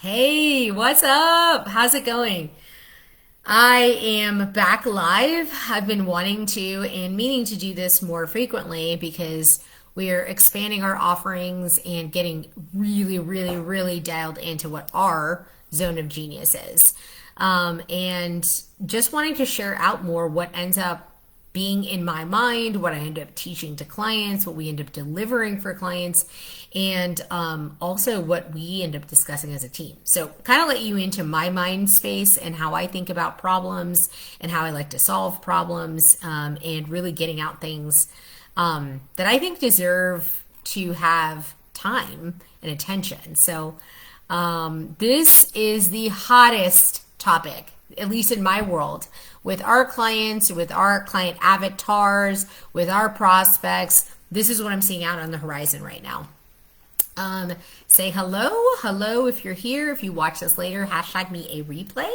Hey, what's up? How's it going? I am back live. I've been wanting to and meaning to do this more frequently because we are expanding our offerings and getting really dialed into what our zone of genius is. And just wanting to share out more what ends up being in my mind, what I end up teaching to clients, what we end up delivering for clients, and also what we end up discussing as a team. So, kind of let you into my mind space and how I think about problems and how I like to solve problems, and really getting out things that I think deserve to have time and attention. So, this is the hottest topic, at least in my world, with our clients, with our client avatars, with our prospects. This is what I'm seeing out on the horizon right now. Say hello if you're here. If you watch this later, hashtag me a replay.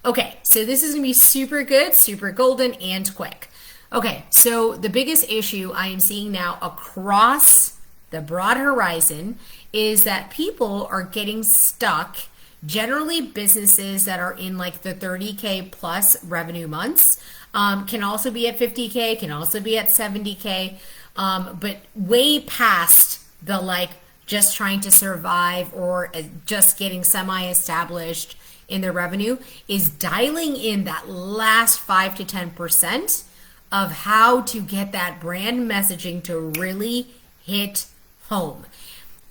Okay, so this is gonna be super good, super golden, and quick. Okay, so the biggest issue I am seeing now across the broad horizon is that people are getting stuck. Generally, businesses that are in like the 30K plus revenue months, can also be at 50K, can also be at 70K, but way past the like just trying to survive or just getting semi-established in their revenue is dialing in that last 5 to 10% of how to get that brand messaging to really hit home.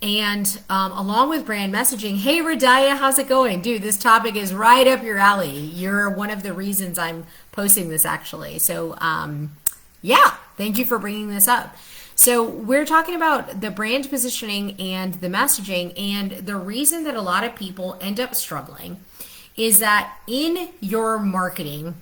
And along with brand messaging, hey, Radaya, how's it going? Dude, this topic is right up your alley. You're one of the reasons I'm posting this, actually. So, yeah, thank you for bringing this up. So we're talking about the brand positioning and the messaging. And the reason that a lot of people end up struggling is that in your marketing,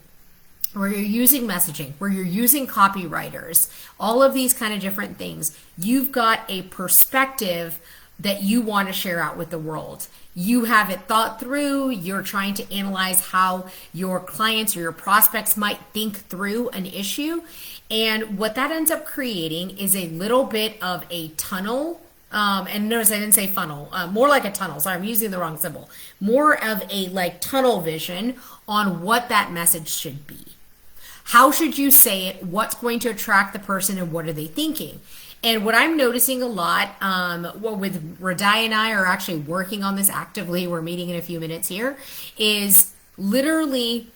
where you're using messaging, where you're using copywriters, all of these kind of different things, you've got a perspective that you want to share out with the world. You have it thought through. You're trying to analyze how your clients or your prospects might think through an issue. And what that ends up creating is a little bit of a tunnel. And notice I didn't say funnel, more like a tunnel. Sorry, I'm using the wrong symbol. More of a like tunnel vision on what that message should be. How should you say it? What's going to attract the person and what are they thinking? And what I'm noticing a lot, with Radai and I are actually working on this actively, we're meeting in a few minutes here, is literally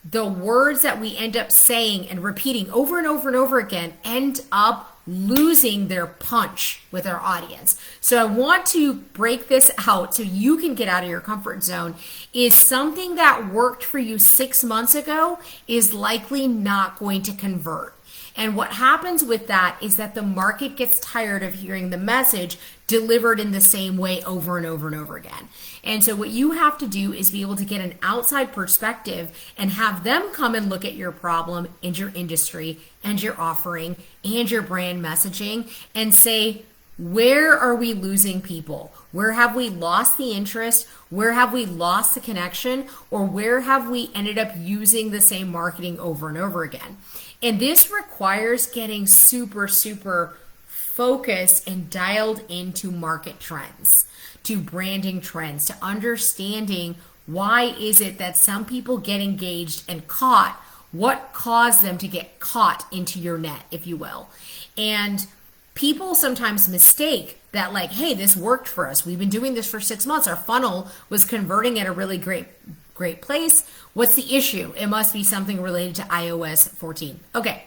the words that we end up saying and repeating over and over and over again end up losing their punch with our audience. So I want to break this out so you can get out of your comfort zone. Is something that worked for you 6 months ago is likely not going to convert. And what happens with that is that the market gets tired of hearing the message delivered in the same way over and over and over again. And so what you have to do is be able to get an outside perspective and have them come and look at your problem and your industry and your offering and your brand messaging and say, where are we losing people? Where have we lost the interest? Where have we lost the connection? Or where have we ended up using the same marketing over and over again? And this requires getting super focused and dialed into market trends, to branding trends, to understanding why is it that some people get engaged and caught, what caused them to get caught into your net, if you will. And people sometimes mistake that like, hey, this worked for us. We've been doing this for 6 months. Our funnel was converting at a really great place. What's the issue? It must be something related to iOS 14. Okay,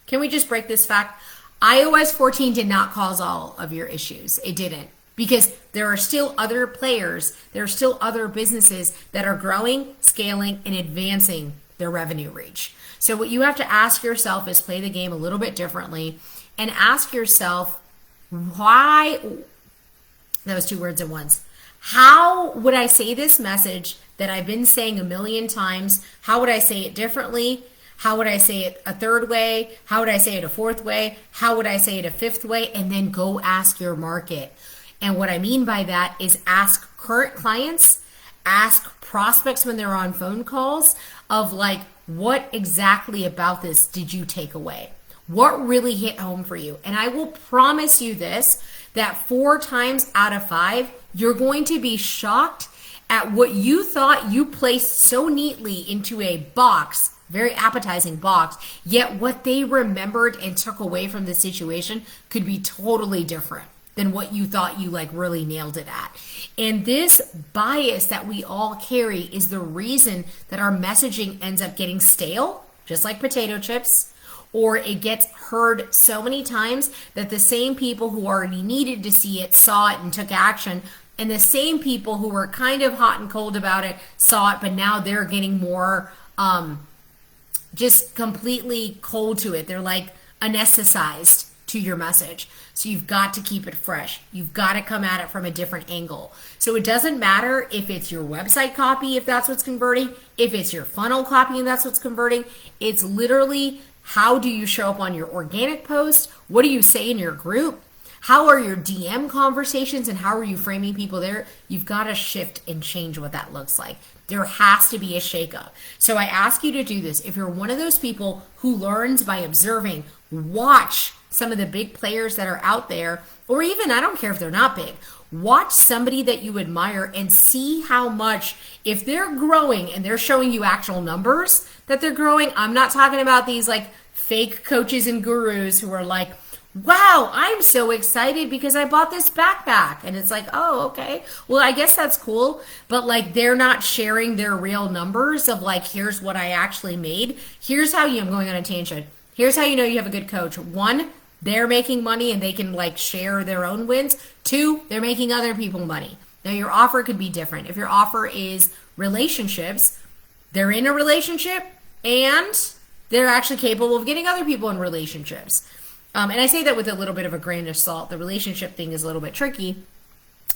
can we just break this fact? iOS 14 did not cause all of your issues. It didn't. Because there are still other players, there are still other businesses that are growing, scaling, and advancing their revenue reach. So what you have to ask yourself is play the game a little bit differently and ask yourself, why, that was 2 words at once. How would I say this message that I've been saying a million times? How would I say it differently? How would I say it a third way? How would I say it a fourth way? How would I say it a fifth way? And then go ask your market. And what I mean by that is ask current clients, ask prospects when they're on phone calls of like, what exactly about this did you take away? What really hit home for you? And I will promise you this, that 4 times out of 5, you're going to be shocked at what you thought you placed so neatly into a box, very appetizing box, yet what they remembered and took away from the situation could be totally different than what you thought you like really nailed it at. And this bias that we all carry is the reason that our messaging ends up getting stale, just like potato chips, or it gets heard so many times that the same people who already needed to see it saw it and took action, and the same people who were kind of hot and cold about it saw it, but now they're getting more just completely cold to it. They're like anesthetized to your message. So you've got to keep it fresh. You've got to come at it from a different angle. So it doesn't matter if it's your website copy, if that's what's converting, if it's your funnel copy and that's what's converting. It's literally, how do you show up on your organic post? What do you say in your group? How are your DM conversations and how are you framing people there? You've got to shift and change what that looks like. There has to be a shakeup. So I ask you to do this. If you're one of those people who learns by observing, watch some of the big players that are out there, or even, I don't care if they're not big, watch somebody that you admire and see how much, if they're growing and they're showing you actual numbers that they're growing. I'm not talking about these like fake coaches and gurus who are like, wow, I'm so excited because I bought this backpack. And it's like, oh, okay. Well, I guess that's cool. But like, they're not sharing their real numbers of like, here's what I actually made. Here's how I'm going on a tangent. Here's how you know you have a good coach. One, they're making money and they can like share their own wins. Two, they're making other people money. Now your offer could be different. If your offer is relationships, they're in a relationship and they're actually capable of getting other people in relationships. And I say that with a little bit of a grain of salt. The relationship thing is a little bit tricky,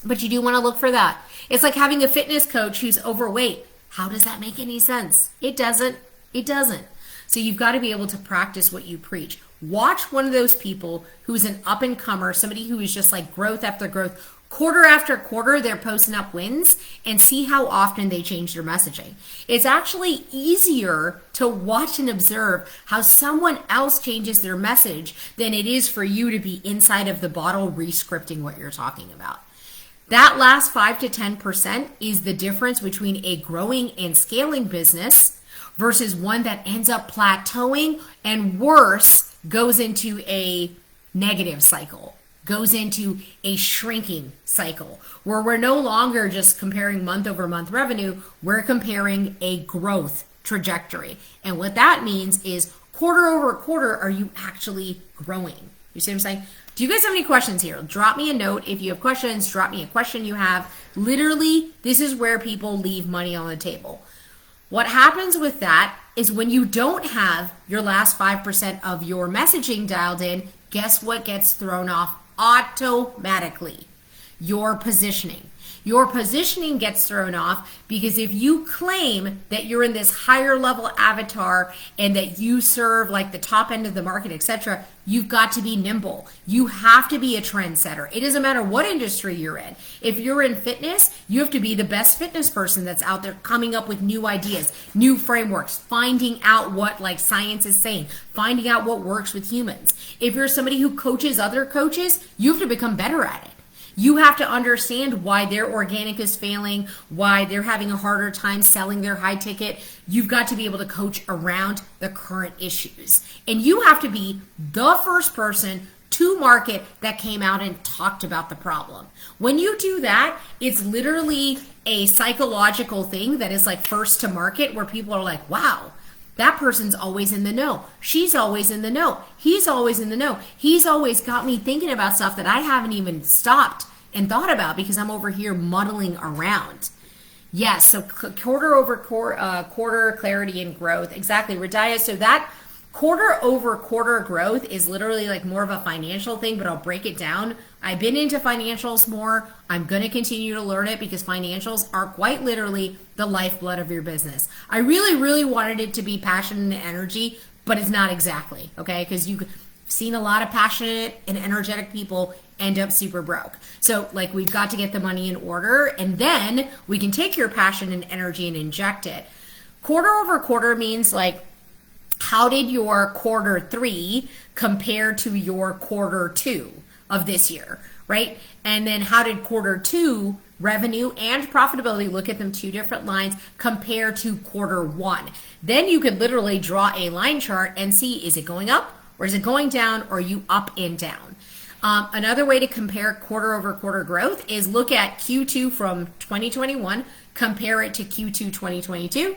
but you do want to look for that. It's like having a fitness coach who's overweight. How does that make any sense? It doesn't. It doesn't. So you've got to be able to practice what you preach. Watch one of those people who's an up and comer, somebody who is just like growth after growth. Quarter after quarter, they're posting up wins, and see how often they change their messaging. It's actually easier to watch and observe how someone else changes their message than it is for you to be inside of the bottle re-scripting what you're talking about. That last 5 to 10% is the difference between a growing and scaling business versus one that ends up plateauing and worse, goes into a negative cycle. Goes into a shrinking cycle where we're no longer just comparing month over month revenue, we're comparing a growth trajectory. And what that means is quarter over quarter, are you actually growing? You see what I'm saying? Do you guys have any questions here? Drop me a note. If you have questions, drop me a question you have. Literally, this is where people leave money on the table. What happens with that is when you don't have your last 5% of your messaging dialed in, guess what gets thrown off automatically? Your positioning. Your positioning gets thrown off because if you claim that you're in this higher level avatar and that you serve like the top end of the market, etc., you've got to be nimble. You have to be a trendsetter. It doesn't matter what industry you're in. If you're in fitness, you have to be the best fitness person that's out there coming up with new ideas, new frameworks, finding out what like science is saying, finding out what works with humans. If you're somebody who coaches other coaches, you have to become better at it. You have to understand why their organic is failing, why they're having a harder time selling their high ticket. You've got to be able to coach around the current issues. And you have to be the first person to market that came out and talked about the problem. When you do that, it's literally a psychological thing that is like first to market where people are like, wow, that person's always in the know. She's always in the know. He's always in the know. He's always got me thinking about stuff that I haven't even stopped and thought about because I'm over here muddling around. Yes, so quarter over quarter clarity and growth. Exactly, Radiah. So that quarter over quarter growth is literally like more of a financial thing, but I'll break it down. I've been into financials more. I'm going to continue to learn it because financials are quite literally the lifeblood of your business. I really, really wanted it to be passion and energy, but it's not exactly, okay? Because you've seen a lot of passionate and energetic people end up super broke. So like we've got to get the money in order and then we can take your passion and energy and inject it. Quarter over quarter means like, how did your quarter 3 compare to your quarter 2 of this year, right? And then how did quarter 2 revenue and profitability, look at them two different lines, compare to quarter one. Then you could literally draw a line chart and see, is it going up or is it going down, or are you up and down? Another way to compare quarter over quarter growth is look at Q2 from 2021, compare it to Q2 2022.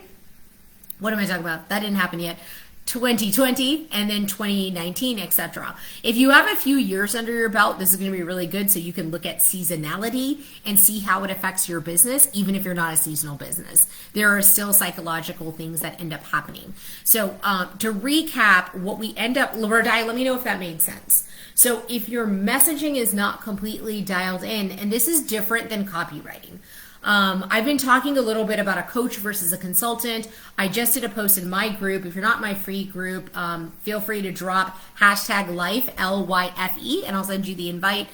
What am I talking about? That didn't happen yet. 2020 and then 2019, etc. If you have a few years under your belt, this is going to be really good, so you can look at seasonality and see how it affects your business, even if you're not a seasonal business. There are still psychological things that end up happening. So to recap, what we end up, Lordi, let me know if that made sense. So if your messaging is not completely dialed in, and this is different than copywriting. I've been talking a little bit about a coach versus a consultant. I just did a post in my group. If you're not in my free group, feel free to drop hashtag life, LYFE, and I'll send you the invite.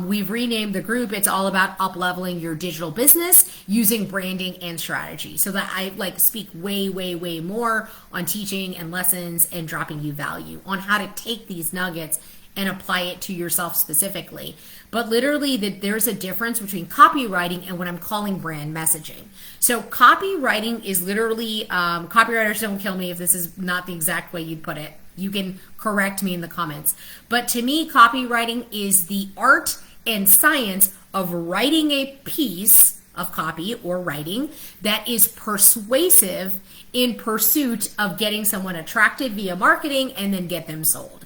We've renamed the group. It's all about up-leveling your digital business using branding and strategy, so that I speak way, way, way more on teaching and lessons and dropping you value on how to take these nuggets and apply it to yourself specifically. But literally, there's a difference between copywriting and what I'm calling brand messaging. So copywriting is literally, copywriters, don't kill me if this is not the exact way you'd put it. You can correct me in the comments. But to me, copywriting is the art and science of writing a piece of copy or writing that is persuasive in pursuit of getting someone attracted via marketing and then get them sold,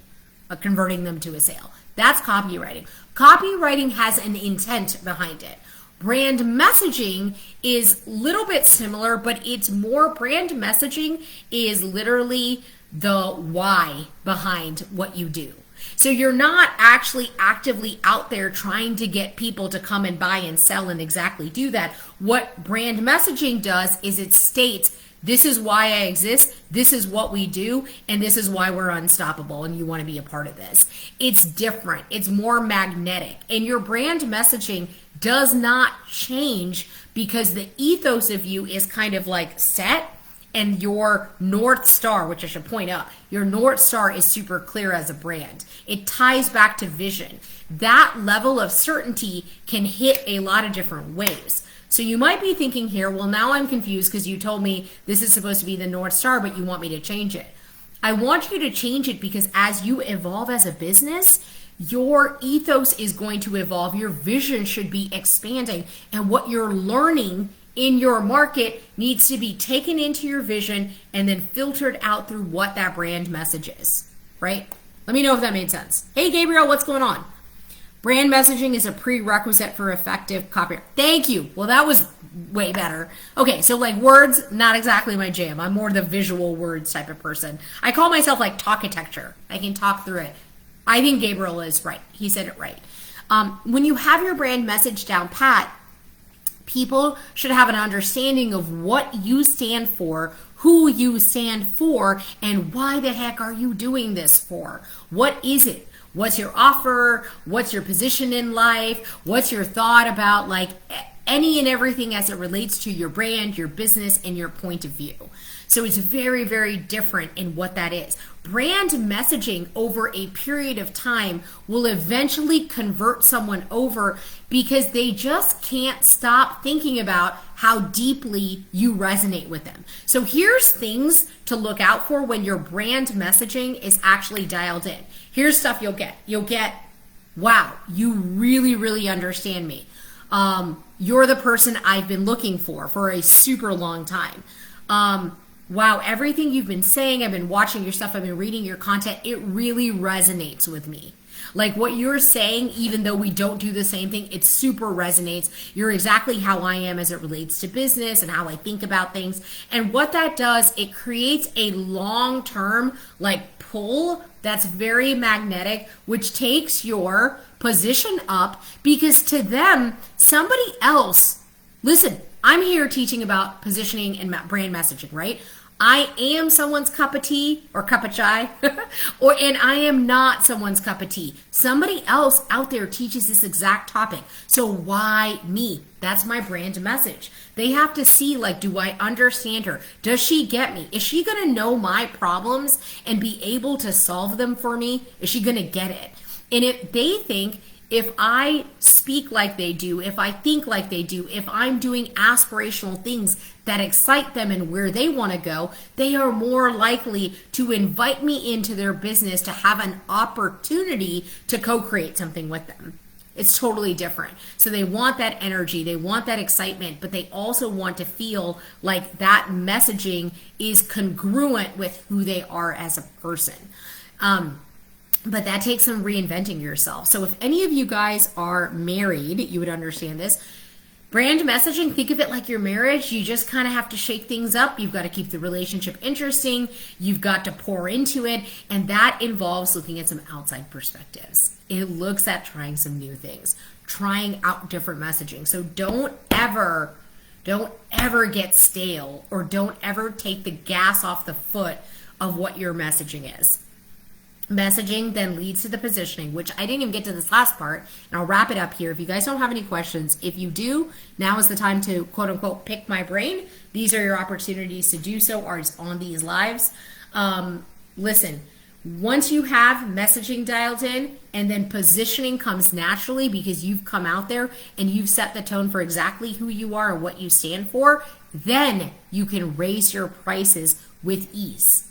converting them to a sale. That's copywriting. Copywriting has an intent behind it. Brand messaging is a little bit similar, but it's more, brand messaging is literally the why behind what you do. So you're not actually actively out there trying to get people to come and buy and sell and exactly do that. What brand messaging does is it states, this is why I exist, this is what we do, and this is why we're unstoppable, and you want to be a part of this. It's different. It's more magnetic. And your brand messaging does not change because the ethos of you is kind of like set, and your North Star, which I should point out, your North Star is super clear as a brand. It ties back to vision. That level of certainty can hit a lot of different ways. So you might be thinking here, well, now I'm confused because you told me this is supposed to be the North Star, but you want me to change it. I want you to change it because as you evolve as a business, your ethos is going to evolve. Your vision should be expanding, and what you're learning in your market needs to be taken into your vision and then filtered out through what that brand message is, right? Let me know if that made sense. Hey, Gabriel, what's going on? Brand messaging is a prerequisite for effective copy. Thank you. Well, that was way better. Okay, so words, not exactly my jam. I'm more the visual words type of person. I call myself talkitecture. I can talk through it. I think Gabriel is right. He said it right. When you have your brand message down pat, people should have an understanding of what you stand for, who you stand for, and why the heck are you doing this for? What is it? What's your offer? What's your position in life? What's your thought about any and everything as it relates to your brand, your business, and your point of view? So it's very, very different in what that is. Brand messaging over a period of time will eventually convert someone over because they just can't stop thinking about how deeply you resonate with them. So here's things to look out for when your brand messaging is actually dialed in. Here's stuff you'll get. You'll get, wow, you really, really understand me. You're the person I've been looking for a super long time. Wow, everything you've been saying, I've been watching your stuff, I've been reading your content, it really resonates with me. What you're saying, even though we don't do the same thing, it super resonates. You're exactly how I am as it relates to business and how I think about things. And what that does, it creates a long-term pull that's very magnetic, which takes your position up because to them, somebody else, listen, I'm here teaching about positioning and brand messaging, right? I am someone's cup of tea or cup of chai, and I am not someone's cup of tea. Somebody else out there teaches this exact topic. So why me? That's my brand message. They have to see, do I understand her? Does she get me? Is she going to know my problems and be able to solve them for me? Is she going to get it? And if they think If I speak like they do, if I think like they do, if I'm doing aspirational things that excite them and where they want to go, they are more likely to invite me into their business to have an opportunity to co-create something with them. It's totally different. So they want that energy, they want that excitement, but they also want to feel like that messaging is congruent with who they are as a person. But that takes some reinventing yourself. So if any of you guys are married, you would understand this. Brand messaging, think of it like your marriage. You just kind of have to shake things up. You've got to keep the relationship interesting. You've got to pour into it. And that involves looking at some outside perspectives. It looks at trying some new things, trying out different messaging. So don't ever get stale, or don't ever take the gas off the foot of what your messaging is. Messaging then leads to the positioning, which I didn't even get to this last part, and I'll wrap it up here. If you guys don't have any questions, if you do, now is the time to quote unquote pick my brain. These are your opportunities to do so, are on these lives. Listen, once you have messaging dialed in, and then positioning comes naturally because you've come out there and you've set the tone for exactly who you are and what you stand for, then you can raise your prices with ease.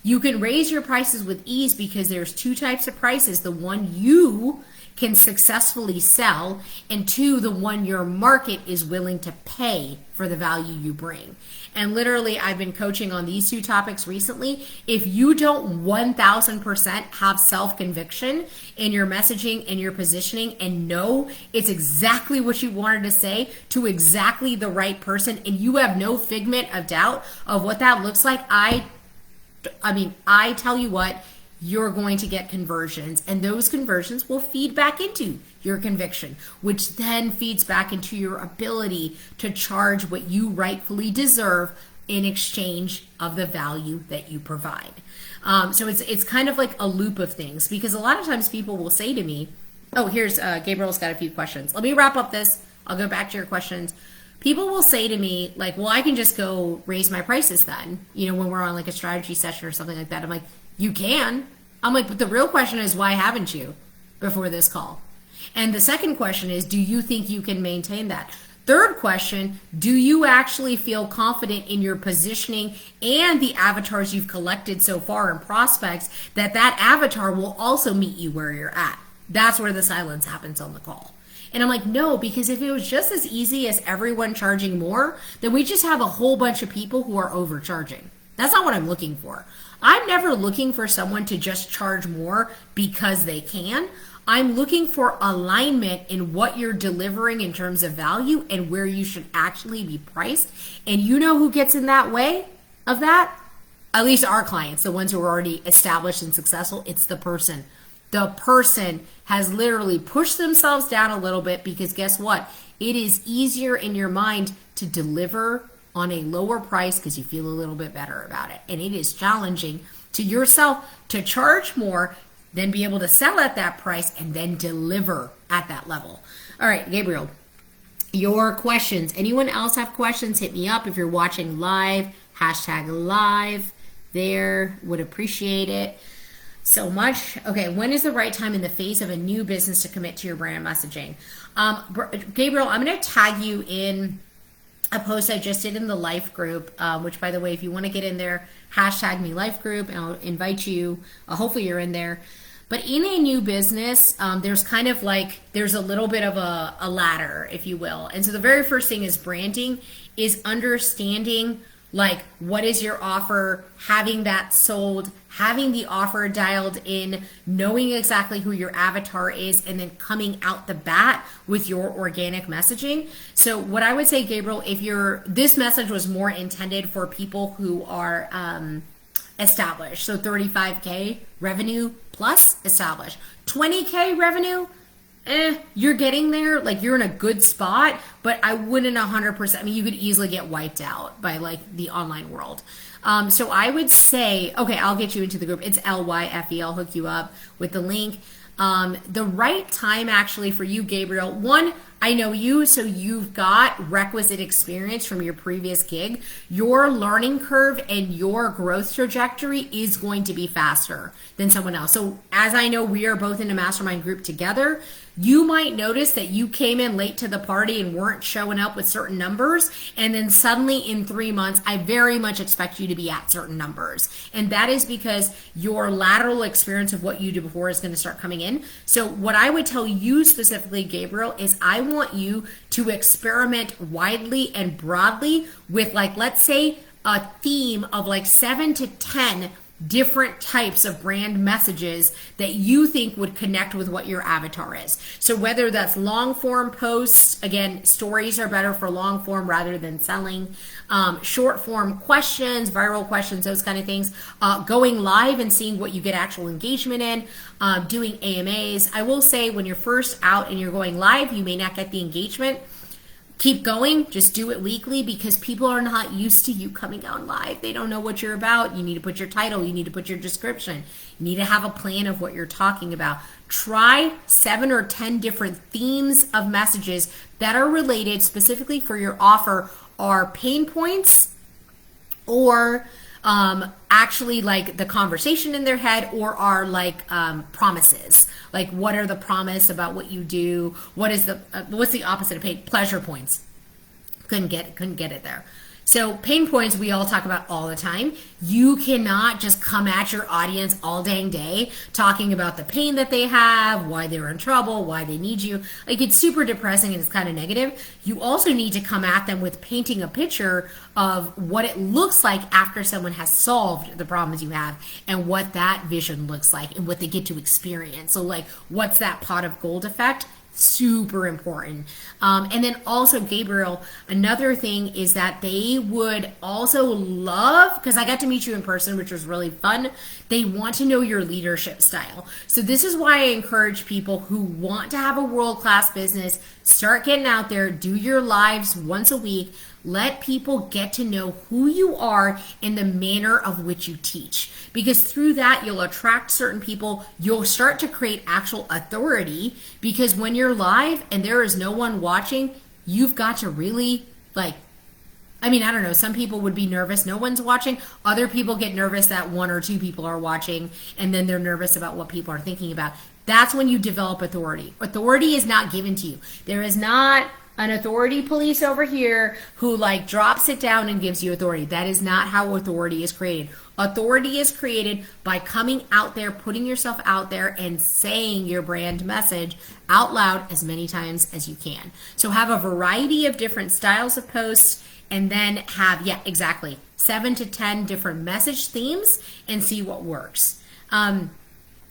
You can raise your prices with ease because there's two types of prices. The one you can successfully sell, and two, the one your market is willing to pay for the value you bring. And literally, I've been coaching on these two topics recently. If you don't 1000% have self-conviction in your messaging and your positioning and know it's exactly what you wanted to say to exactly the right person, and you have no figment of doubt of what that looks like, I tell you what, you're going to get conversions, and those conversions will feed back into your conviction, which then feeds back into your ability to charge what you rightfully deserve in exchange of the value that you provide. So it's kind of like a loop of things, because a lot of times people will say to me, oh, here's Gabriel's got a few questions. Let me wrap up this. I'll go back to your questions. People will say to me, like, well, I can just go raise my prices then, when we're on like a strategy session or something like that. I'm like, you can. I'm like, but the real question is, why haven't you before this call? And the second question is, do you think you can maintain that? Third question, do you actually feel confident in your positioning and the avatars you've collected so far and prospects that avatar will also meet you where you're at? That's where the silence happens on the call. And I'm like, no, because if it was just as easy as everyone charging more, then we just have a whole bunch of people who are overcharging. That's not what I'm looking for. I'm never looking for someone to just charge more because they can. I'm looking for alignment in what you're delivering in terms of value and where you should actually be priced. And you know who gets in that way of that? At least our clients, the ones who are already established and successful, it's the person. The person has literally pushed themselves down a little bit because guess what? It is easier in your mind to deliver on a lower price because you feel a little bit better about it. And it is challenging to yourself to charge more, then be able to sell at that price, and then deliver at that level. All right, Gabriel, your questions. Anyone else have questions? Hit me up if you're watching live. #live there. Would appreciate it so much. Okay, when is the right time in the phase of a new business to commit to your brand messaging? Gabriel, I'm going to tag you in a post I just did in the Life group, which, by the way, if you want to get in there, #me Life group, and I'll invite you. Hopefully you're in there. But in a new business, there's kind of like, there's a little bit of a ladder, if you will. And so the very first thing is branding, is understanding like what is your offer, having that sold, having the offer dialed in, knowing exactly who your avatar is, and then coming out the bat with your organic messaging. So what I would say, Gabriel, this message was more intended for people who are established. So 35K revenue plus established. 20K revenue, you're getting there, like you're in a good spot, but I wouldn't 100%. I mean, you could easily get wiped out by like the online world. So I would say, okay, I'll get you into the group. It's LYFE. I'll hook you up with the link. The right time actually for you, Gabriel, one, I know you, so you've got requisite experience from your previous gig. Your learning curve and your growth trajectory is going to be faster than someone else. So as I know, we are both in a mastermind group together. You might notice that you came in late to the party and weren't showing up with certain numbers. And then suddenly in 3 months, I very much expect you to be at certain numbers. And that is because your lateral experience of what you did before is going to start coming in. So what I would tell you specifically, Gabriel, is I want you to experiment widely and broadly with, like, let's say a theme of like 7 to 10 different types of brand messages that you think would connect with what your avatar is. So whether that's long form posts, again, stories are better for long form rather than selling, short form questions, viral questions, those kind of things, going live and seeing what you get actual engagement in, doing AMAs. I will say when you're first out and you're going live, you may not get the engagement. Keep going, just do it weekly, because people are not used to you coming on live. They don't know what you're about. You need to put your title, you need to put your description, you need to have a plan of what you're talking about. Try 7 or 10 different themes of messages that are related specifically for your offer, are pain points, or actually like the conversation in their head, or are like promises. Like, what are the promise about what you do? What's the opposite of pain? Pleasure points. Couldn't get it there. So pain points we all talk about all the time. You cannot just come at your audience all dang day talking about the pain that they have, why they're in trouble, why they need you. Like, it's super depressing and it's kind of negative. You also need to come at them with painting a picture of what it looks like after someone has solved the problems you have, and what that vision looks like and what they get to experience. So like, what's that pot of gold effect? Super important. And then also, Gabriel, another thing is that they would also love, because I got to meet you in person, which was really fun, they want to know your leadership style. So this is why I encourage people who want to have a world-class business, start getting out there, do your lives once a week. Let people get to know who you are in the manner of which you teach, because through that you'll attract certain people. You'll start to create actual authority, because when you're live and there is no one watching, you've got to really, like, I mean, I don't know, some people would be nervous no one's watching. Other people get nervous that 1 or 2 people are watching, and then they're nervous about what people are thinking about. That's when you develop authority. Authority is not given to you. There is not an authority police over here who like drops it down and gives you authority. That is not how authority is created. Authority is created by coming out there, putting yourself out there, and saying your brand message out loud as many times as you can. So have a variety of different styles of posts, and then have, 7 to 10 different message themes, and see what works.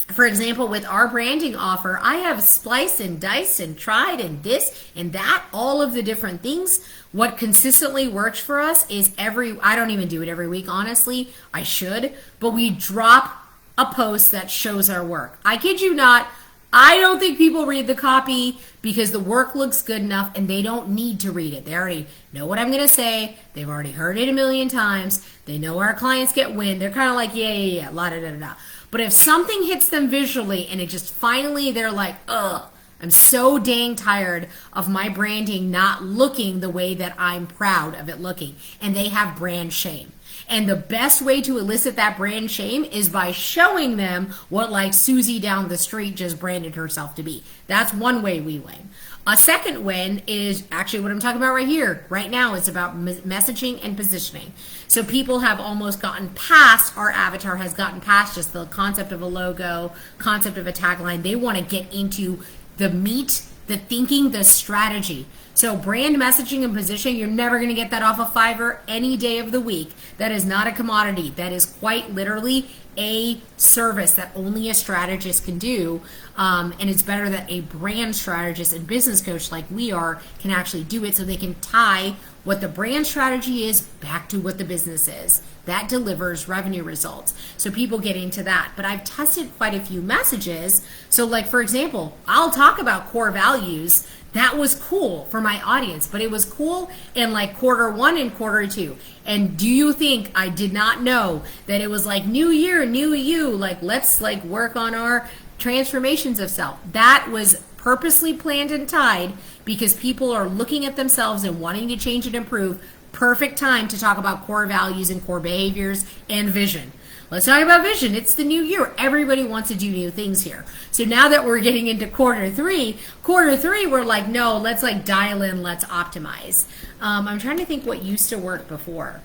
For example, with our branding offer, I have spliced and diced and tried and this and that, all of the different things. What consistently works for us is I don't even do it every week, honestly. I should, but we drop a post that shows our work. I kid you not. I don't think people read the copy because the work looks good enough and they don't need to read it. They already know what I'm going to say. They've already heard it a million times. They know our clients get wind. They're kind of like, yeah, la da da da da. But if something hits them visually and it just finally, they're like, ugh, I'm so dang tired of my branding not looking the way that I'm proud of it looking. And they have brand shame. And the best way to elicit that brand shame is by showing them what like Susie down the street just branded herself to be. That's one way we win. A second win is actually what I'm talking about right here. Right now, it's about messaging and positioning. So people have almost gotten past, our avatar has gotten past just the concept of a logo, concept of a tagline. They want to get into the meat, the thinking, the strategy. So brand messaging and positioning, you're never going to get that off of Fiverr any day of the week. That is not a commodity. That is quite literally a service that only a strategist can do. And it's better that a brand strategist and business coach like we are can actually do it, so they can tie what the brand strategy is back to what the business is. That delivers revenue results. So people get into that. But I've tested quite a few messages. So like, for example, I'll talk about core values. That was cool for my audience, but it was cool in like Q1 and Q2. And do you think I did not know that it was like new year, new you, like let's like work on our transformations of self? That was purposely planned and tied because people are looking at themselves and wanting to change and improve. Perfect time to talk about core values and core behaviors and vision. Let's talk about vision. It's the new year. Everybody wants to do new things here. So now that we're getting into quarter three, we're like, no, let's like dial in, let's optimize. I'm trying to think what used to work before.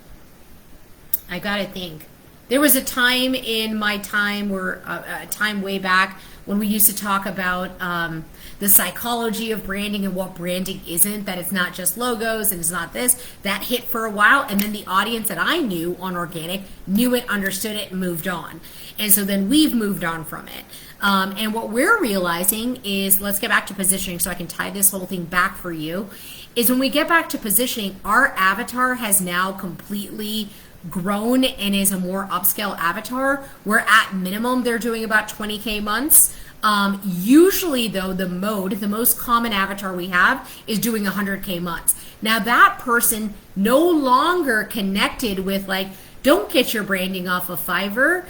I gotta think. There was a time in my time where a time way back when we used to talk about the psychology of branding and what branding isn't, that it's not just logos and it's not this. That hit for a while, and then the audience that I knew on organic knew it, understood it, and moved on. And so then we've moved on from it. And what we're realizing is, let's get back to positioning so I can tie this whole thing back for you, is when we get back to positioning, our avatar has now completely grown and is a more upscale avatar. We're at minimum, they're doing about 20K months. Usually though, the most common avatar we have is doing 100K months. Now that person no longer connected with like, don't get your branding off of Fiverr,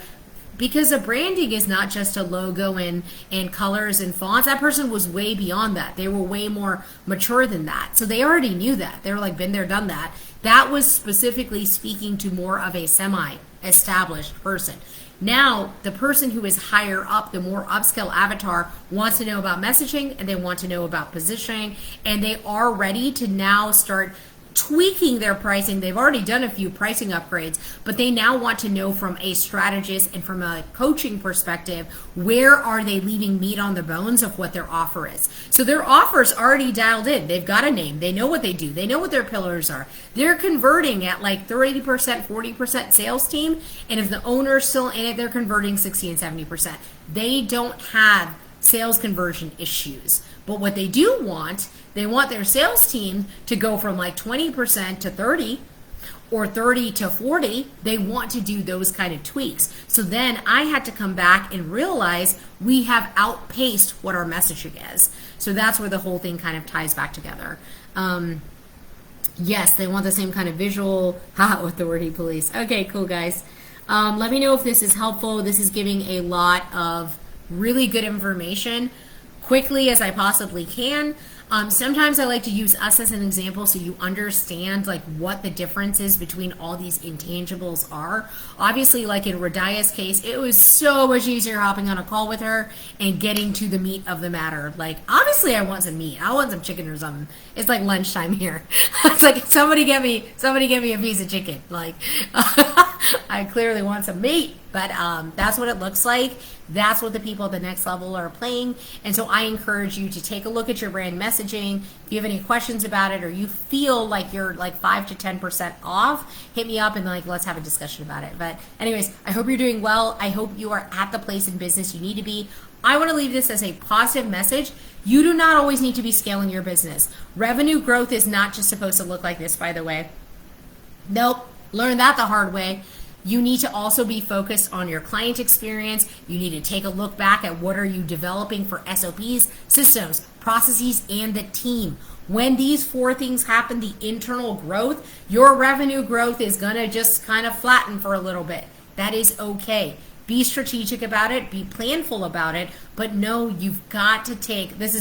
because a branding is not just a logo and colors and fonts. That person was way beyond that. They were way more mature than that. So they already knew that. They were like, been there, done that. That was specifically speaking to more of a semi-established person. Now, the person who is higher up, the more upscale avatar, wants to know about messaging and they want to know about positioning, and they are ready to now start tweaking their pricing. They've already done a few pricing upgrades, but they now want to know from a strategist and from a coaching perspective, where are they leaving meat on the bones of what their offer is. So their offer's already dialed in. They've got a name. They know what they do. They know what their pillars are. They're converting at like 30%, 40% sales team. And if the owner's still in it, they're converting 60 and 70%. They don't have sales conversion issues. But what they do want, they want their sales team to go from like 20% to 30 or 30 to 40. They want to do those kind of tweaks. So then I had to come back and realize we have outpaced what our messaging is. So that's where the whole thing kind of ties back together. Yes, they want the same kind of visual, with the word police. Okay, cool guys. Let me know if this is helpful. This is giving a lot of really good information quickly as I possibly can. Sometimes I like to use us as an example so you understand like what the difference is between all these intangibles are. Obviously, like in Radia's case, it was so much easier hopping on a call with her and getting to the meat of the matter. Like, obviously I want some meat. I want some chicken or something. It's like lunchtime here. It's like, somebody get me a piece of chicken. Like, I clearly want some meat. But that's what it looks like. That's what the people at the next level are playing. And so I encourage you to take a look at your brand messaging. If you have any questions about it, or you feel like you're like 5 to 10% off, hit me up and like, let's have a discussion about it. But anyways, I hope you're doing well. I hope you are at the place in business you need to be. I want to leave this as a positive message. You do not always need to be scaling your business. Revenue growth is not just supposed to look like this, by the way. Nope. Learned that the hard way. You need to also be focused on your client experience. You need to take a look back at what are you developing for SOPs, systems, processes, and the team. When these 4 things happen, the internal growth, your revenue growth is going to just kind of flatten for a little bit. That is okay. Be strategic about it, be planful about it, but no, you've got to take, this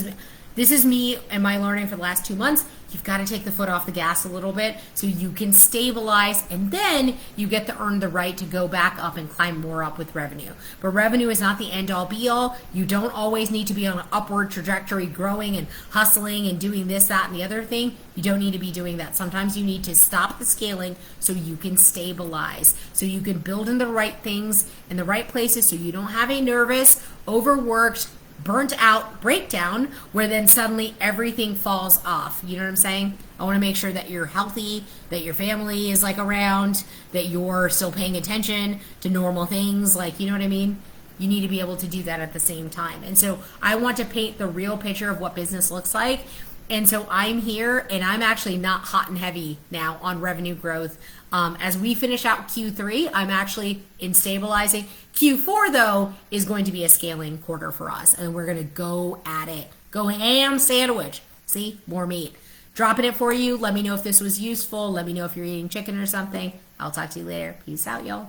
is me and my learning for the last 2 months. You've got to take the foot off the gas a little bit so you can stabilize, and then you get to earn the right to go back up and climb more up with revenue. But revenue is not the end all be all. You don't always need to be on an upward trajectory, growing and hustling and doing this, that, and the other thing. You don't need to be doing that. Sometimes you need to stop the scaling so you can stabilize, so you can build in the right things in the right places, so you don't have a nervous, overworked, burnt out breakdown where then suddenly everything falls off. You know what I'm saying? I want to make sure that you're healthy, that your family is like around, that you're still paying attention to normal things. Like, you know what I mean? You need to be able to do that at the same time. And so I want to paint the real picture of what business looks like. And so I'm here, and I'm actually not hot and heavy now on revenue growth. As we finish out Q3, I'm actually in stabilizing. Q4, though, is going to be a scaling quarter for us, and we're going to go at it. Go ham sandwich. See? More meat. Dropping it for you. Let me know if this was useful. Let me know if you're eating chicken or something. I'll talk to you later. Peace out, y'all.